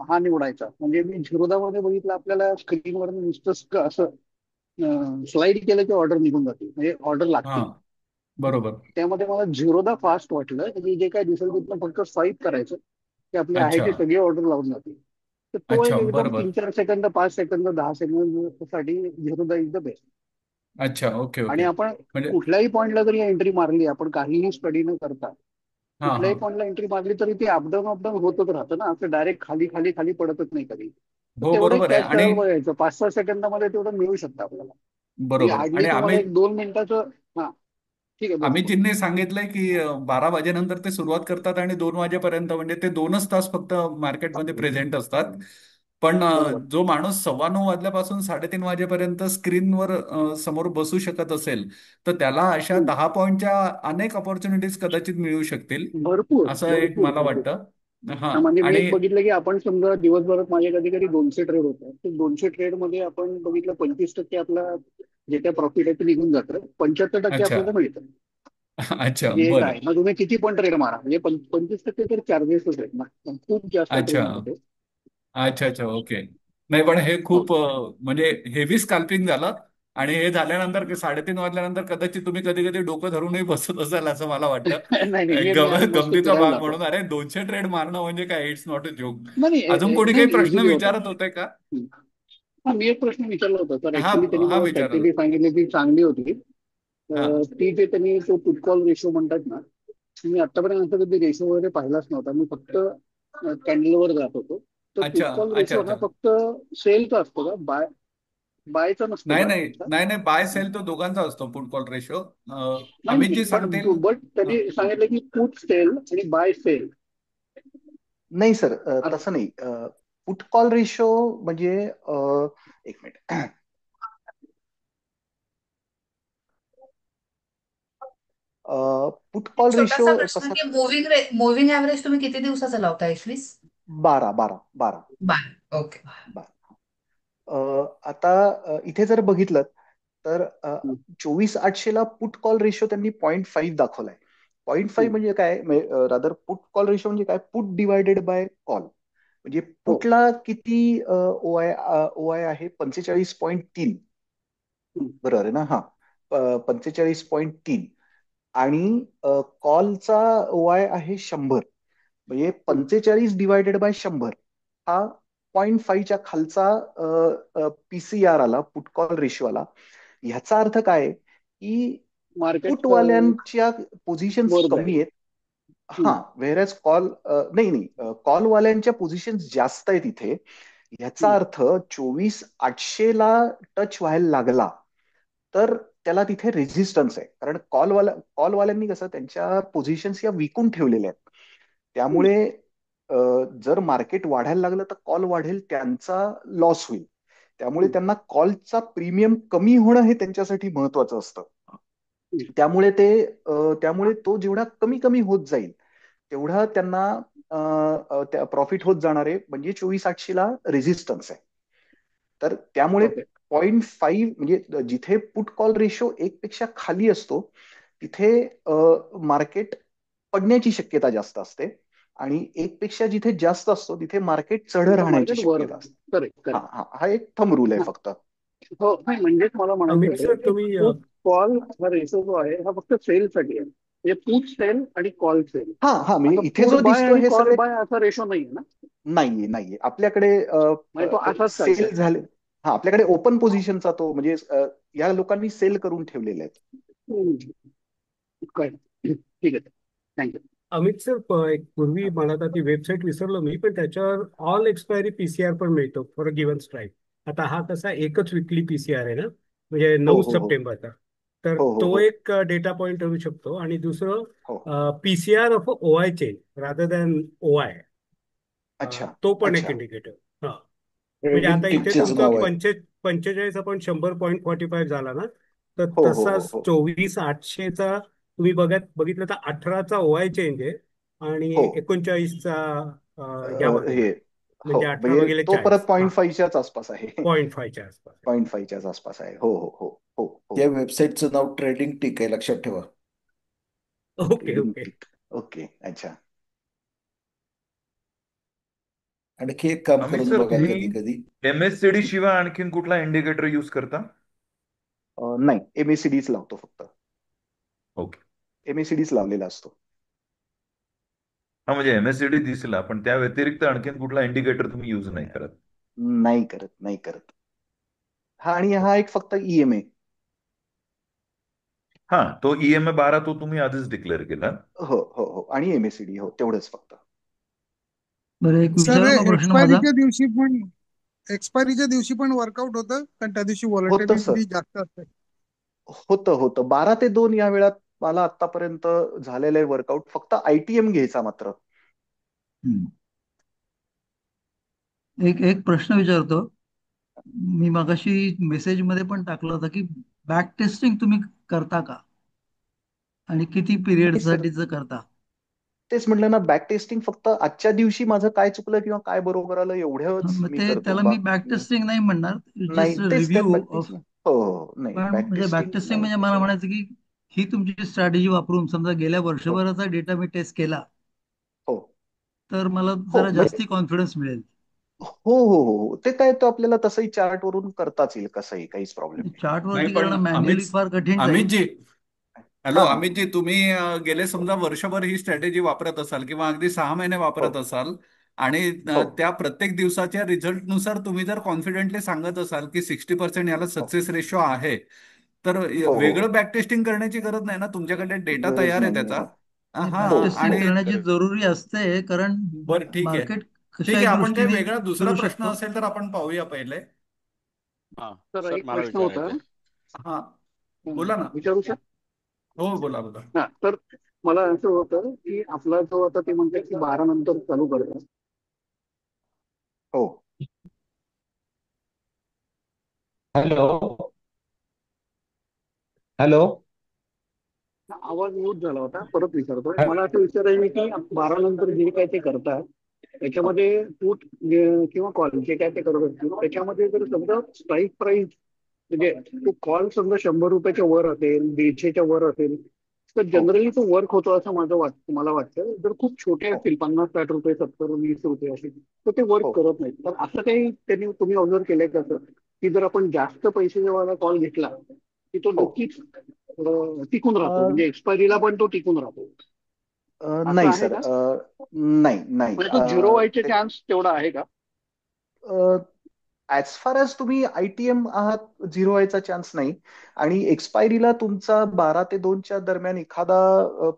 हा निवडायचा. म्हणजे मी झिरोदामध्ये बघितलं, आपल्याला स्क्रीनवर नुसतं असं स्लाइड केलं की ऑर्डर निघून जाते, म्हणजे ऑर्डर हा, लागते. बरोबर. त्यामध्ये मला झिरोदा फास्ट वाटलं, की जे काय दिसेल तिथलं फक्त स्वाईप करायचं की आपले आहे अच्छा, ते सगळे ऑर्डर लावून जाते. तर तो एक अच्छा, एकदम बरोबर. 3-4 सेकंद 5 सेकंद 10 सेकंद साठी झिरोदा इज द बेस्ट. अच्छा, ओके, आणि ओके. आपण म्हणजे कुठल्याही पॉईंटला जरी एंट्री मारली, आपण काहीही स्टडी न करता हा, हा, कुठल्याही पॉईंटला एंट्री मारली तरी ते अपडाऊन अपडाऊन होतच राहतं ना, असं डायरेक्ट खाली खाली खाली पडतच नाही कधी. तर हो, तेवढं बरोबर आहे. कॅच आणि करायला बघायचं, 5-6 सेकंदामध्ये तेवढं मिळू शकतं आपल्याला. म्हणजे बरोबर. हार्डली आणि तुम्हाला आम्ही 1-2 मिनिटाचं. हा, ठीक आहे, बोला बोला. अमितजींनी सांगितलंय की 12 वाजेनंतर ते सुरुवात करतात आणि 2 वाजेपर्यंत, म्हणजे ते 2च तास फक्त मार्केटमध्ये प्रेझेंट असतात. पण बरोबर. जो माणूस 9:15 वाजल्यापासून 3:30 वाजेपर्यंत स्क्रीनवर समोर बसू शकत असेल, तर त्याला अशा हम्म. 10 पॉईंटच्या अनेक ऑपॉर्च्युनिटीज कदाचित मिळू शकतील, भरपूर असं एक भरपूर मला भरपूर. वाटतं. हा. हा, म्हणजे मी आणि एक बघितलं की आपण समजा दिवसभरात माझे कधी कधी 200 ट्रेड होतात. ते 200 ट्रेड मध्ये आपण बघितलं 25% आपला जे काही प्रॉफिट आहे ते निघून जातं, 75% अच्छा. आपल्याला मिळतं. अच्छा, हे काय, बरं. मग तुम्ही किती पण ट्रेड मारा, म्हणजे 25% तर चार्जेसच आहेत ना, पण खूप जास्त अच्छा, ट्रेड होते. अच्छा, अच्छा, ओके. नाही, पण हे हो. खूप म्हणजे हेवी स्काल्पिंग झालं. आणि हे झाल्यानंतर 3:30 वाजल्यानंतर कदाचित तुम्ही कधी कधी डोकं धरूनही बसत असाल असं मला वाटतं. नाही नाही, मी आम्ही मस्त गमतीचा फिरायला भाग जातो. म्हणून, अरे 200 ट्रेड मारणं म्हणजे काय, इट्स नॉट अ जोक. नाही अजून कोणी नाही काही नाही, प्रश्न इझिली होतं. विचारत होते का? हा, मी एक प्रश्न विचारला होता तर हा, ऍक्च्युली त्यांनी हा, मला विचाराल. स्ट्रॅटेजी सांगितली ती चांगली होती. हा, ती जे त्यांनी तो पुटकॉल रेशो म्हणतात ना, मी आतापर्यंत असं कधी रेशो वगैरे पाहिलाच नव्हता. मी फक्त कॅन्डलवर जात होतो. तर अच्छा, पुटकॉल अच्छा, रेशो हा अच्छा. फक्त सेलचा असतो का, बायचा नसतो नाही, का नाही, त्याचा? नाही, नाही, बाय सेल तो दोघांचा असतो पुट कॉल रेशो. नाही अमित नाही, जी पण सांगतील. बट त्यांनी सांगितलं की पुट सेल आणि बाय सेल. नाही सर, तसं नाही. पुट कॉल रेशो म्हणजे एक मिनिट. पुट एक कॉल छोटासा रेशो प्रश्न कसा? की मूव्हिंग ऍव्हरेज तुम्ही किती दिवसाचा लावता ऍटलीस्ट? 12 12 12 बाय. ओके. 12. आता इथे जर बघितलं तर हं. 24,800 ला पुट कॉल रेशो त्यांनी 0.5 दाखवलाय. 0.5 हं. म्हणजे काय, रादर पुट कॉल रेशो म्हणजे काय, पुट डिवायडेड बाय कॉल. म्हणजे हो. पुटला किती ओआय आहे, 45.3. हं. बरोबर आहे ना? हा, 45.3. आणि कॉलचा ओआय आहे 100. म्हणजे हं. 45 डिवायडेड बाय 100 हा 0.5च्या खालचा पीसीआर आला, पुट कॉल रेशो आला. ह्याचा अर्थ काय आहे की मार्केट पुटवाल्यांच्या पोझिशन्स वर कमी जाईल. आहेत. हं. हा, व्हेरएज नाही नाही, कॉलवाल्यांच्या पोझिशन्स जास्त आहेत इथे. ह्याचा हं. अर्थ 24,800 ला टच व्हायला लागला तर त्याला तिथे रेझिस्टन्स आहे. कारण कॉलवाल्यांनी कसं त्यांच्या पोझिशन्स या विकून ठेवलेल्या आहेत. हं. त्यामुळे जर मार्केट वाढायला लागलं तर कॉल वाढेल, त्यांचा लॉस होईल. त्यामुळे हं. त्यांना कॉलचा प्रीमियम कमी होणं हे त्यांच्यासाठी महत्वाचं असतं. हं. त्यामुळे तो जेवढा कमी कमी होत जाईल तेवढा त्यांना प्रॉफिट होत जाणार आहे. म्हणजे 24,800 ला रेझिस्टन्स आहे. तर त्यामुळे ओके. 0.5 म्हणजे जिथे पुट कॉल रेशो 1 पेक्षा खाली असतो तिथे मार्केट पडण्याची शक्यता जास्त असते. आणि 1 पेक्षा जिथे जास्त असतो तिथे मार्केट चढ तिथं राहण्याची मार्केट वर शक्यता असते. करेक्ट हा करेक्ट. हा हा एक थंब रूल आहे हा. फक्त. हो नाही, म्हणजेच मला म्हणायचं अमित होतं सर की तुम्ही पुट कॉल हा रेशो जो आहे हा फक्त सेलसाठी आहे. म्हणजे पुट सेल आणि कॉल सेल, हा हा, म्हणजे असं इथे पुट जो बाय दिसतो आणि हे कॉल सगळे बाय असा रेशो नाहीये ना? नाहीये नाहीये आपल्याकडे. म्हणजे तो असाच सेल चालतोय. झाले. हा, आपल्याकडे ओपन पोझिशनचा तो म्हणजे या लोकांनी सेल करून ठेवलेले आहेत. हं. कळलं. ठीक आहे. थँक्यू. अमित सर एक पूर्वी मला आता ती वेबसाईट विसरलो मी, पण त्याच्यावर ऑल एक्सपायरी पीसीआर पण मिळतो फॉर अ गिव्हन स्ट्राईक. आता हा कसा एकच विकली पीसीआर आहे ना, म्हणजे हो 9 हो हो सप्टेंबरचा. तर हो हो तो हो एक डेटा पॉइंट ठरू शकतो. आणि हो. दुसरं PCR of OI change rather than OI, अच्छा तो पण एक अच्छा. इंडिकेटर. हा, म्हणजे ट्रेडिंग आता इथे टिपचेच तुमचा नाव आहे. 45 आपण 100.45 झाला ना, तर हो हो हो तसाच हो 24,800चा तुम्ही बघितलं तर 18चा ओआय चेंज आहे आणि हो. 39चा यामध्ये हे हो, म्हणजे 18 म्हणजे भागिले तो परत 40. हा, 0.5च्याच आसपास आहे. 0.5च्या आसपास. 0.5च्याच आसपास आहे. हो हो हो हो हो. त्या वेबसाईटचं नाव ट्रेडिंग टिक आहे, लक्षात ठेवा. Okay trading okay. Tick. Okay अच्छा. आणखी एक काम अमित करून सर बघा तुम्ही कधी कधी. एमएससीडी शिवाय आणखीन कुठला इंडिकेटर यूज करता? नाही, एमएसीडीच लावतो फक्त. ओके. एमएसीडीच लावलेला असतो. हा, म्हणजे एमएससीडी दिसला, पण त्या व्यतिरिक्त आणखीन कुठला इंडिकेटर तुम्ही यूज नाही करत? नाही करत नाही करत. हा, आणि हा एक फक्त ईएमए. हा, तो ईएमए 12 तो तुम्ही आधीच डिक्लेअर केला. हो हो हो, आणि एमएसीडी हो, तेवढंच फक्त. बरं, एक सर विचारू का प्रश्न माझा? एक्सपायरीच्या दिवशी पण वर्कआउट होतं, कारण त्या दिवशी होतं सर, व्हॉलेटिलिटी जास्त असते. होतं 12 ते 2 या वेळात मला आतापर्यंत झालेलं आहे वर्कआउट. फक्त आयटीएम घ्यायचा मात्र. हम्म. एक एक प्रश्न विचारतो. मी मगाशी मेसेज मध्ये पण टाकलं होतं की बॅक टेस्टिंग तुम्ही करता का, आणि किती पिरियड नाही सर, साठीच करता? तेच म्हटलं ना, बॅक टेस्टिंग फक्त आजच्या दिवशी माझं काय चुकलं किंवा काय बरोबर आलं एवढंच मग मी ते करतो. त्याला मी बॅक बाकी टेस्टिंग नाही म्हणणार, नाही, जस्ट तेच त्या रिव्ह्यू बॅक ऑफ. टेस्टिंग. हो हो, नाही पण बॅक म्हणजे बॅक टेस्टिंग टेस्टिंग नाही म्हणजे मला तसं. म्हणायचं की ही तुमची स्ट्रॅटेजी वापरून समजा गेल्या हो वर्षभराचा डेटा मी टेस्ट केला हो तर मला हो जरा म्हणजे जास्ती कॉन्फिडन्स मिळेल. हो हो हो, ते काय, तो आपल्याला तसंही चार्ट वरून करताच येईल, कसंही काहीच प्रॉब्लेम नाही. चार्ट नाही वरती पण करणं मॅन्युअली फार कठीण जाईल. अमितजी, हॅलो हा हा अमितजी, तुम्ही गेले समजा वर्षभर ही स्ट्रॅटेजी वापरत असाल किंवा अगदी 6 महिने हो वापरत असाल आणि हो त्या प्रत्येक दिवसाच्या रिझल्टनुसार तुम्ही जर कॉन्फिडेंटली सांगत असाल की 60% याला हो सक्सेस रेशो आहे, तर हो हो वेगळं हो. बॅक टेस्टिंग करण्याची गरज नाही ना, तुमच्याकडे डेटा गरज तयार आहे नाहीये. त्याचा. हो हा, हो बॅक टेस्टिंग आणि हो करण्याची करेक्ट. जरुरी असते, कारण बरं, ठीक आहे. मार्केट ठीक आहे, कशाही आपण काही दृष्टीने वेगळा दुसरा फिरू प्रश्न शकतो. असेल तर आपण पाहूया पहिले. हा तर सर, एक मला प्रश्न होता. विचारायचंय. हा, बोला ना. विचारू सर? हो, बोला बोला. हा, तर मला असं होतं की आपला जो आता ते म्हणतात की 12 नंतर चालू करतात. हो हॅलो हॅलो आवाज म्यूट झाला होता, परत विचारतोय. मला असं विचारायचं की 12 नंतर जे काय ते करतात त्याच्यामध्ये पुट किंवा कॉल जे काय ते करत असतील त्याच्यामध्ये जर समजा स्ट्राईक प्राइस म्हणजे तो कॉल समजा 100 रुपयाच्या वर असेल, 150च्या वर असेल, तर हो जनरली तो वर्क होतो असं माझं मला वाटतं. जर खूप छोटे हो असतील 50-60 रुपये, 70-20 रुपये असेल तर ते वर्क हो करत नाहीत. तर असं काही त्यांनी तुम्ही ऑब्झर्व केलंय का सर, की जर आपण जास्त पैसे जेव्हा कॉल घेतला की तो हो नक्कीच टिकून राहतो, अ, म्हणजे एक्सपायरीला पण तो टिकून राहतो, असं नाही आहे सर, का? नाही नाही. म्हणजे तो झिरो व्हायचे चान्स तेवढा आहे का? ऍज फार एज तुम्ही आयटीएम आहात, झिरो व्हायचा चान्स नाही. आणि एक्सपायरीला तुमचा 12 ते 2च्या दरम्यान एखादा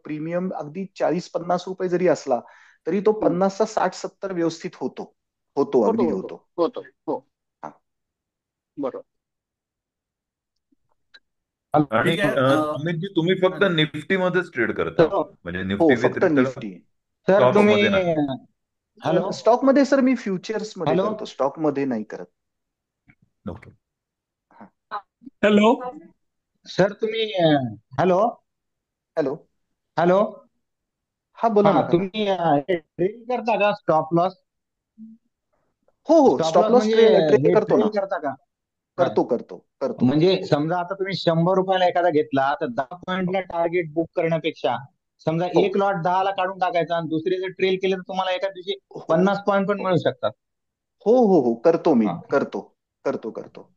प्रीमियम अगदी 40-50 रुपये जरी असला तरी तो हं. 50 चा 60-70 व्यवस्थित होतो. होतो, होतो अगदी होतो होतो. होतो हो. हा. बरोबर. आणि ठीक आहे. अमितजी, तुम्ही फक्त हॅलो. निफ्टीमध्येच ट्रेड करता, तर म्हणजे हो, निफ्टी फक्त व्यतिरिक्त निफ्टी. सर स्टॉक्स तुम्ही मध्ये नाही? हॅलो स्टॉकमध्ये सर मी फ्युचर्स मध्ये हॅलो करतो, स्टॉकमध्ये नाही करत. ओके. हा. हॅलो. सर तुम्ही हॅलो हॅलो. हॅलो हा, बोला हा ना, करा. तुम्ही ट्रेड करता का स्टॉप लॉस? हो हो, स्टॉप स्टॉप लॉस लॉस म्हणजे ट्रेड हे करतो ट्रेड ना. करता का? हा. करतो करतो करतो. म्हणजे समजा आता तुम्ही 100 रुपयाला एखादा घेतला तर 10 पॉईंटला टार्गेट बुक करण्यापेक्षा समजा हो एक लॉट 10ला काढून टाकायचा आणि दुसरी जर ट्रेल केले तर तुम्हाला एका दिवशी हो 50 पॉईंट पण हो मिळू शकतात. हो हो हो, करतो मी, हा. करतो करतो करतो.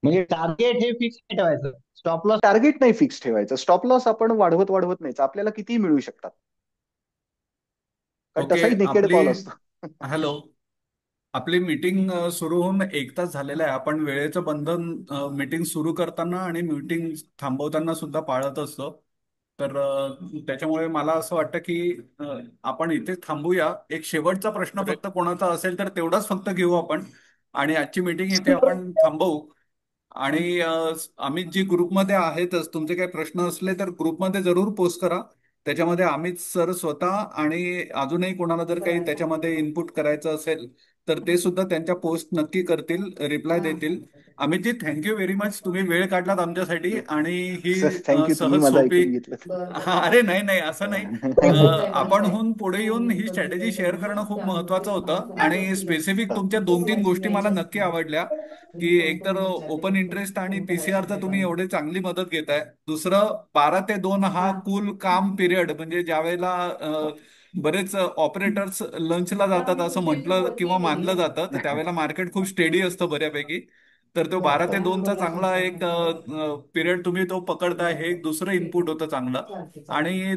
म्हणजे टार्गेट हे फिक्स नाही ठेवायचं. स्टॉप लॉस टार्गेट नाही फिक्स ठेवायचं, स्टॉप लॉस आपण वाढवत वाढवत नाहीच, आपल्याला कितीही मिळू शकतात, कारण ओके. तसाही नेकेड आपली कॉल असतो. हॅलो. आपली मीटिंग सुरू होऊन 1 तास झालेला आहे. आपण वेळेचं बंधन मीटिंग सुरू करताना आणि मीटिंग थांबवताना सुद्धा पाळत असतो. तर त्याच्यामुळे मला असं वाटतं की आपण इथे थांबूया. एक शेवटचा प्रश्न फक्त कोणाचा असेल तर तेवढाच फक्त घेऊ आपण, आणि आजची मीटिंग इथे आपण थांबवू. आणि अमित जी ग्रुपमध्ये आहेतच, तुमचे काही प्रश्न असले तर ग्रुपमध्ये जरूर पोस्ट करा. त्याच्यामध्ये अमित सर स्वतः आणि अजूनही कोणाला जर काही त्याच्यामध्ये इनपुट करायचं असेल तर ते सुद्धा त्यांच्या पोस्ट नक्की करतील, रिप्लाय देतील. अमितजी, थँक्यू व्हेरी मच, तुम्ही वेळ काढलात आमच्यासाठी आणि ही सर थँक्यू, तुम्ही सहज माझं सोपी. ऐकून घेतलं. हा, अरे नाही नाही, असं नाही. आपणहून पुढे येऊन ही स्ट्रॅटेजी शेअर करणं खूप महत्वाचं होतं. आणि स्पेसिफिक तुमच्या 2-3 गोष्टी मला नक्की आवडल्या, की एकतर ओपन इंटरेस्ट आणि पीसीआरचा तुम्ही एवढी चांगली मदत घेताय. दुसरं, 12 ते 2 हा कूल काम पिरियड, म्हणजे ज्यावेळेला बरेच ऑपरेटर्स लंचला जातात असं म्हटलं किंवा मानलं जातं, तर त्यावेळेला मार्केट खूप स्टेडी असतं बऱ्यापैकी. तर तो 12 ते 2चा चांगला एक पिरियड तुम्ही तो पकडताय, हे एक दुसरं इनपुट होतं चांगलं. आणि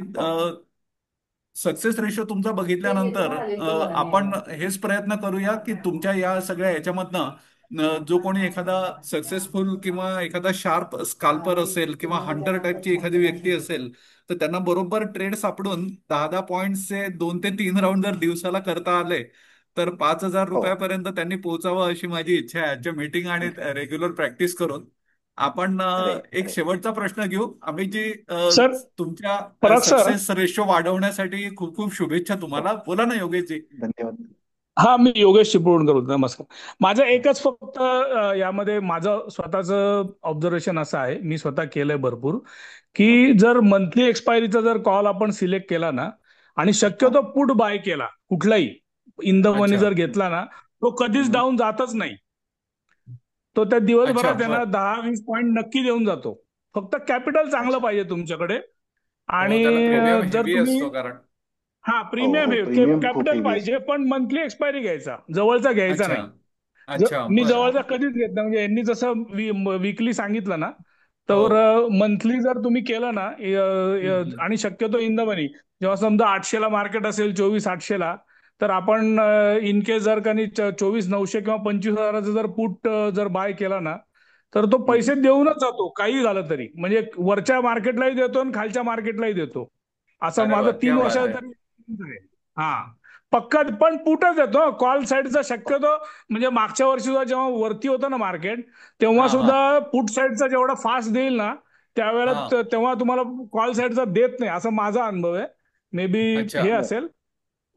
सक्सेस रेशो तुमचा बघितल्यानंतर आपण हेच प्रयत्न करूया की तुमच्या या सगळ्या ह्याच्यामधनं जो कोणी एखादा सक्सेसफुल किंवा एखादा शार्प स्काल्पर असेल किंवा हंटर टाईपची एखादी व्यक्ती असेल, तर त्यांना बरोबर ट्रेड सापडून 10-10 पॉईंट्सचे 2 ते 3 राऊंड जर दिवसाला करता आले तर 5,000 हो. रुपयापर्यंत त्यांनी पोहोचावं अशी माझी इच्छा आहे आजच्या मीटिंग आणि रेग्युलर प्रॅक्टिस करून. आपण राईट एक राईट. शेवटचा प्रश्न घेऊ. अमितजी, सर, तुमच्या पराग सर. सक्सेस रेशो वाढवण्यासाठी खूप खूप शुभेच्छा हो, तुम्हाला. बोला ना योगेशजी. धन्यवाद. हा, मी योगेश चिपळूण करू. नमस्कार. माझं एकच फक्त यामध्ये माझं स्वतःचं ऑब्झर्वेशन असं आहे, मी स्वतः केलंय भरपूर, की ओके. जर मंथली एक्सपायरीचा जर कॉल आपण सिलेक्ट केला ना आणि हा. शक्यतो पुट बाय केला कुठलाही इन द मनी अच्छा. जर घेतला ना, तो कधीच हम्म. डाऊन जातच नाही. तो त्या अच्छा, दिवसभरात त्यांना बर. 10-20 पॉईंट नक्की देऊन जातो. फक्त कॅपिटल चांगलं अच्छा. पाहिजे तुमच्याकडे. हो, आणि त्याला प्रीमियम जर हेवी तुम्ही असतो कारण. हा, हो प्रीमियम हो, आहे, प्रीमियम खूप कॅपिटल हेवी पाहिजे, असतो. पण मंथली एक्सपायरी घ्यायचा, जवळचा घ्यायचा अच्छा. नाही. अच्छा, मी बर. जवळचा कधीच घेत नाही. म्हणजे यांनी जसं वीकली सांगितलं ना, हो. तर मंथली जर तुम्ही केलं ना, हम्म. आणि शक्यतो इन द मनी, जेव्हा समजा 800ला मार्केट असेल, 24,800ला, तर आपण इन केस जर का 24,900 किंवा 25,000चा जर पुट जर बाय केला ना, तर तो पैसे हम्म. देऊनच जातो काही झालं तरी. म्हणजे वरच्या मार्केटलाही देतो आणि खालच्या मार्केटलाही देतो. असं अरे माझं वा, 3 क्या वर्ष बात आहे. तरी आहे. हा, पक्का. पण पुटच येतो कॉल साईडचा शक्यतो. म्हणजे मागच्या वर्षी सुद्धा जेव्हा वरती होतं ना मार्केट, तेव्हा हा हा सुद्धा पुट साईडचा जेवढा फास्ट देईल ना, त्यावेळेला हा. तेव्हा तुम्हाला कॉल साईडचा देत नाही, असं माझा अनुभव आहे. मे बी अच्छा. हे बर. असेल.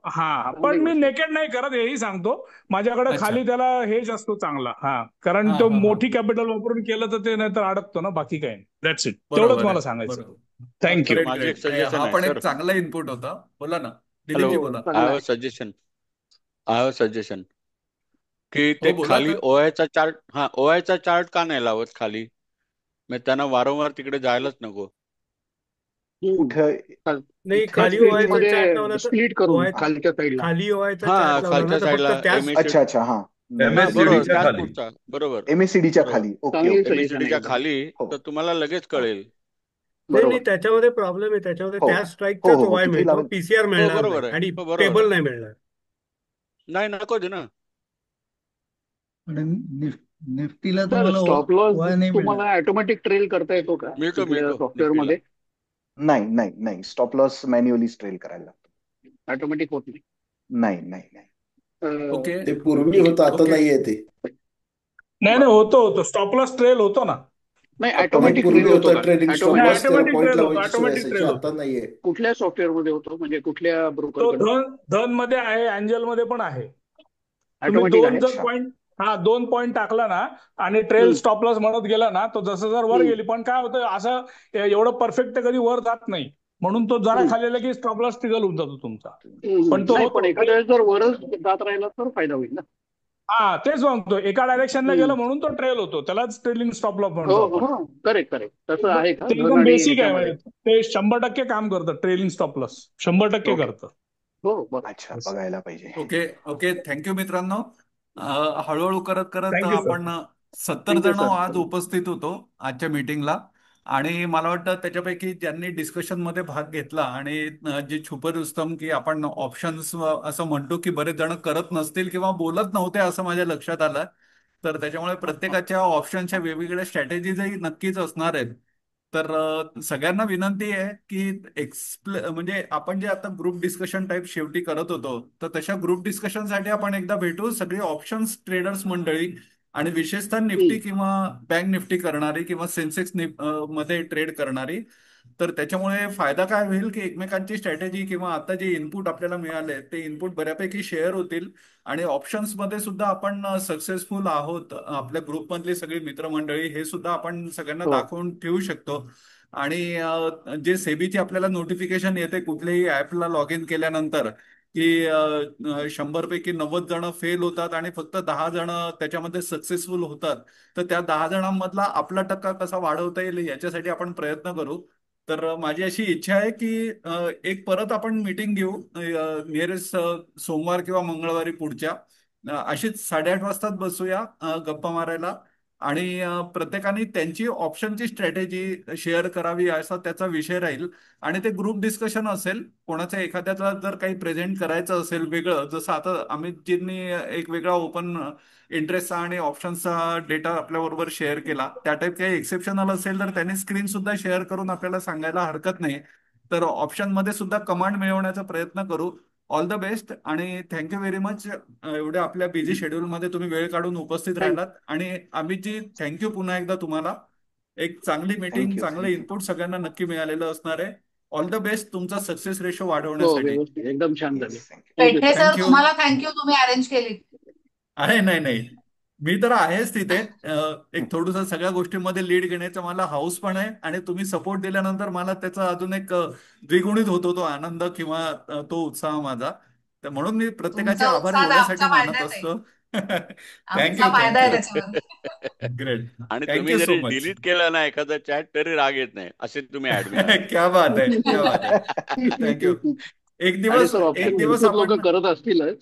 हा, पण चांगली मी गोष्ट आहे. नेकेड नाही करत हेही सांगतो. माझ्याकडे अच्छा. खाली त्याला हेज असतो चांगला. हा, कारण हा तो हा हा मोठी कॅपिटल वापरून केलं तर ते नाहीतर अडकतो ना, बाकी काही नाही. That's it. तेवढंच बरोबर आहे. मला सांगायचं. बरोबर. थँक्यू. सर ग्रेट माझी एक ग्रेट. नाही, सजेशन हा आहे पण सर. एक चांगला इनपुट होता. बोला ना, हॅलो, दिलीपजी हो बोला. आय चांगला हॅव अ आहे. Suggestion. I have a suggestion की ते हो बोला खाली तर. ओआयचा चार्ट, ओआयचा चार्ट का नाही लावत खाली? मग त्यांना वारंवार तिकडे जायलाच नको. हम्म. कुठं चाल- नाही, त्या खाली स्प्लिट ओवायचा चार्ट लावला मध्ये तर स्प्लिट करून ओवाय हा खालच्या साईडला. खाली ओवायचा हा, चार्ट लावला ना खालच्या तर फक्त साईडला त्याच अच्छा अच्छा, हा. नाही हा बरोबर, MSCD नाही च्या त्याच खाली. पुढचा बरोबर MSCD च्या बरोबर. खाली. ओके चांगली ओके. सजेशन आहे एमएससीडीच्या एकदम. खाली हो तर तुम्हाला लगेच हो कळेल. नाही बरोबर. नाही, त्याच्यामध्ये प्रॉब्लेम आहे. त्याच्यामध्ये हो त्या हो स्ट्राईकचाच हो हो ओवाय तिथेही मिळतो, लावेल. पीसीआर हो मिळणार नाही बरोबर आहे, आणि हो बरोबर टेबल आहे. नाही मिळणार. नाही नको दे ना. आणि निफ्टीला तर तुम्हाला स्टॉप लॉस वाय नाही मिळणार. तुम्हाला ऑटोमॅटिक ट्रेल करता येतो का मिळतो कुठल्या मिळतो सॉफ्टवेअर निफ्टीला. मध्ये? नाही नाही नाही, स्टॉप लॉस मॅन्युअली ट्रेल करायला लागतो. ऑटोमॅटिक होत नाही. नाही नाही नाही. ओके ते पूर्वी ठीक आहे. होतं, आता ओके. नाहीये ते. नाही बर नाही, होतो स्टॉप लॉस ट्रेल होतो ना. नाही, ते ऑटोमॅटिक ऑटोमॅटिक ट्रेल ट्रेल पूर्वी होतो होतं का? ट्रेलिंग स्टॉप नाही, ऑटोमॅटिक लॉस, त्याला ऑटोमॅटिक पॉईंट ट्रेल होतो, लावायची सोय ऑटोमॅटिक असायची, ट्रेल आता होतो. नाहीये. कुठल्या सॉफ्टवेअर मध्ये होतो, म्हणजे कुठल्या ब्रोकर तो कडे? धन मध्ये आहे, अँजल मध्ये पण आहे. तुम्ही ऑटोमॅटिक दोन आहे. जर अच्छा. पॉईंट, हा 2 पॉईंट टाकला ना आणि ट्रेल हम्म, स्टॉप लॉस म्हणत गेला ना, तो जसं जर वर हम्म, गेली, पण काय होतं असं एवढं परफेक्ट कधी वर जात नाही. म्हणून तो जरा हम्म, खाली आला की स्टॉप लॉस ट्रिगल होऊन जातो तुमचा. हम्म. पण तो नाही, पण होतो एखाद्या वेळेस जर वरच जात राहिला तर फायदा होईल ना. हा, तेच म्हणतो, एका डायरेक्शनला हम्म. गेलं म्हणून तो ट्रेल होतो, त्यालाच ट्रेलिंग स्टॉप लॉस हो म्हणतो आपण. हो, करेक्ट करेक्ट. तसं एकदम आहे का ते धन एकदम आणि बेसिक आहे, ह्याच्यामध्ये? म्हणजे ते 100% काम करतं. Trailing stop loss 100% okay. करतं. हो बरोबर. अच्छा, बघायला पाहिजे. ओके ओके, थँक्यू मित्रांनो. हळूहळू करत करत थँक्यू सर. आपण 70 थँक्यू जण सर. आज उपस्थित होतो आजच्या मीटिंगला. आणि मला वाटतं त्याच्यापैकी ज्यांनी डिस्कशनमध्ये भाग घेतला आणि जे छुपं रुस्तम की आपण ऑप्शन्स असं म्हणतो की बरेच जण करत नसतील किंवा बोलत नव्हते असं माझ्या लक्षात आलं. तर त्याच्यामुळे प्रत्येकाच्या ऑप्शनच्या वेगवेगळ्या स्ट्रॅटेजीजही नक्कीच असणार आहेत. तर सगळ्यांना विनंती आहे की म्हणजे आपण जे आता ग्रुप डिस्कशन टाईप शेवटी करत होतो, तर तशा ग्रुप डिस्कशनसाठी आपण एकदा भेटू सगळी ऑप्शन्स ट्रेडर्स मंडळी, आणि विशेषतः हम्म. निफ्टी किंवा बँक निफ्टी करणारी किंवा सेन्सेक्स मध्ये ट्रेड करणारी. तर त्याच्यामुळे फायदा काय होईल की एकमेकांची स्ट्रॅटेजी किंवा आता जे इनपुट आपल्याला मिळाले ते इनपुट बऱ्यापैकी शेअर होतील. आणि ऑप्शन्स मध्ये सुद्धा आपण सक्सेसफुल आहोत, आपल्या ग्रुपमधली सगळी मित्रमंडळी, हे सुद्धा आपण सगळ्यांना हो दाखवून ठेवू शकतो. आणि जे सेबीची आपल्याला नोटिफिकेशन येते कुठल्याही ऍपला लॉग इन केल्यानंतर की 100 पैकी 90 जण फेल होतात आणि फक्त 10 जण त्याच्यामध्ये सक्सेसफुल होतात. तर त्या 10 जणांमधला आपला टक्का कसा वाढवता येईल याच्यासाठी आपण प्रयत्न करू. तर माझी अशी इच्छा आहे की एक परत आपण मीटिंग घेऊ नियरेस्ट सोमवार किंवा मंगळवारी पुढच्या, अशीच 8:30 वाजताच बसूया गप्पा मारायला. आणि प्रत्येकाने त्यांची ऑप्शनची स्ट्रॅटेजी शेअर करावी असा त्याचा विषय राहील. आणि ते ग्रुप डिस्कशन असेल, कोणाच्या एखाद्याला जर काही प्रेझेंट करायचं असेल वेगळं, जसं आता अमितजींनी एक वेगळा ओपन इंटरेस्टचा आणि ऑप्शन्सचा डेटा आपल्याबरोबर शेअर केला, त्या टाईप काही एक्सेप्शनल असेल तर त्यांनी स्क्रीन सुद्धा शेअर करून आपल्याला सांगायला हरकत नाही. तर ऑप्शन मध्ये सुद्धा कमांड मिळवण्याचा प्रयत्न करू. ऑल द बेस्ट आणि थँक्यू व्हेरी मच. एवढ्या आपल्या बिझी शेड्यूलमध्ये तुम्ही वेळ काढून उपस्थित थँक राहिलात. आणि अमितजी, थँक्यू पुन्हा एकदा तुम्हाला. एक चांगली मीटिंग, थँक्यू चांगलं थँक्यू. इनपुट सगळ्यांना नक्की मिळालेलं असणार आहे. ऑल द बेस्ट तुमचा सक्सेस रेशो हो, वाढवण्यासाठी. व्यवस्थित एकदम छान झाले. Yes, thank you. थँक्यू पेठे सर. Sir, thank you. तुम्हाला थँक्यू, तुम्ही अरेंज केली. अरे नाही नाही, मी तर आहेच तिथे. एक थोडस सगळ्या गोष्टींमध्ये लीड घेण्याचा मला हाऊस पण आहे, आणि तुम्ही सपोर्ट दिल्यानंतर मला त्याचा अजून एक द्विगुणित होतो तो आनंद किंवा तो उत्साह माझा. तर म्हणून मी प्रत्येकाचे तुमचा आभार उत्साह एवढ्यासाठी आमच्या मानत फायद्यात आहे. असतो. आमचा थँक्यू फायदा आहे थँक्यू. त्याच्यामध्ये. ग्रेट. आणि तुम्ही थँक्यू सो जरी मच. डिलीट केला ना एखादा चॅट तरी राग येत नाही, असे तुम्ही ऍडमिन आहात. क्या बात आहे, क्या बात आहे. थँक्यू. एक आणि दिवस सर एक ऑप्शन दिवस भरपूर लोक आपण. करत असतीलच,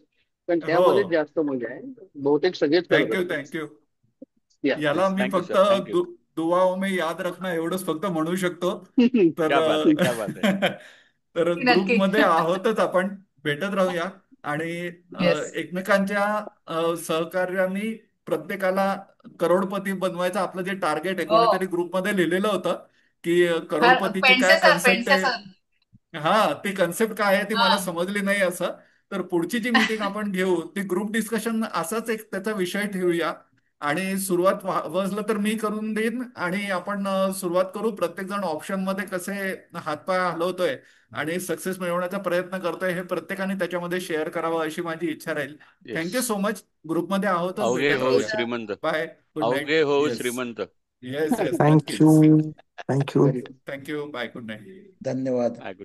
पण हो, त्यामध्येच जास्त मजा आहे. बहुतेक सगळेच करत थँक्यू असतील. थँक्यू. या याला प्लीज. मी थँक्यू फक्त सर, थँक्यू. दुआओं में याद रखना एवढंच फक्त म्हणू शकतो. तर क्या बात आहे, क्या बात आहे. तर नक्की. ग्रुपमध्ये आहोतच आपण, भेटत राहूया. आणि येस. एकमेकांच्या सहकार्याने प्रत्येकाला करोडपती बनवायचं आपलं जे टार्गेट आहे, हो. कोणीतरी ग्रुपमध्ये लिहिलेलं होतं की करोडपतीची काय पेंडसे सर, कन्सेप्ट पेंडसे आहे. सर. हा, ती कन्सेप्ट काय आहे ती हा. मला समजली नाही असं. तर पुढची जी मीटिंग आपण घेऊ ती ग्रुप डिस्कशन असाच एक त्याचा विषय ठेवूया आणि सुरुवात वाजलं तर मी करून देईन आणि आपण सुरुवात करू. प्रत्येक जण ऑप्शन मध्ये कसे हातपाय हलवतोय आणि सक्सेस मिळवण्याचा प्रयत्न करतोय हे प्रत्येकाने त्याच्यामध्ये शेअर करावं अशी माझी इच्छा राहील. येस. Thank you so much. ग्रुपमध्ये आहोतच, अवघे भेटत होऊ राहूया. श्रीमंत. Bye, good night. अवघे होऊ yes Shrimant. Yes yes, thank you नक्कीच. Thank you very thank you, bye, good night. धन्यवाद. काय